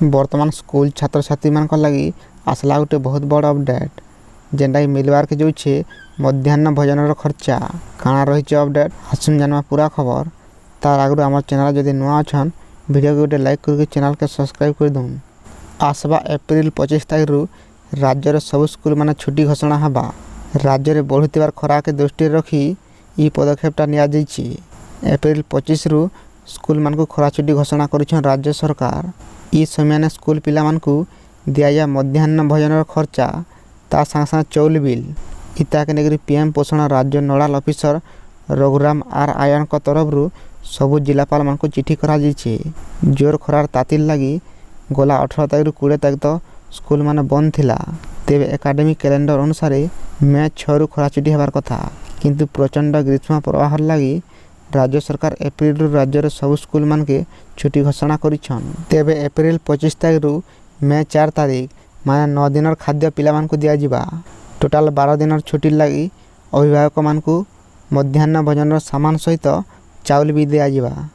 बर्तमान स्कूल छात्र छात्री मान लगी आसला गोटे बहुत बड़ अपडेट जेनटा कि मिलवार के जाऊे मध्याह्न भोजन खर्चा काଣା रही अपडेट आसुन जाना पूरा खबर तार आगु आम चैनल जदि नुआ अच्छन वीडियो को गोटे लाइक करके चैनल के सब्सक्राइब कर दून। आसवा एप्रिल 25 तारीख रु राज्यर सब स्कूल मान छुट्टी घोषणा हवा। राज्य में बढ़ुवर खरा के दृष्टि रखी ई पदक्षेपटा नि एप्रिल 25 रु स्कूल मान को खरा छुट्टी घोषणा कर राज्य सरकार। ई समय स्कूल पिला मान को दिया मध्याह्न भोजन खर्चा ता संग संग चौल बिल इता के लेकर पीएम पोषण राज्य नोडाल ऑफिसर रघुराम आर आयन को तरफ रु सबु जिलापाल मान को चिठी करा जोर खरार तातिल लगी गला 18 तारीख 20 तारीख तो स्कूल मान बंद थिला। तेबे एकाडेमिक कैलेंडर अनुसार मे 6 रु खरा छुट्टी होबार कथा किंतु प्रचंड ग्रीष्म प्रवाह लगी राज्य सरकार एप्रिल रु राज्यर सब स्कूल मान के छुट्टी घोषणा करिछन। तेबे एप्रिल 25 तारीख रु मे 4 तारीख माने 9 दिन खाद्य पिला मान को दिया जिबा। टोटाल 12 दिन छुट्टी लगी अभिभावक मान को मध्याह्न भोजन सामान सहित चाउल भी दिया जिबा।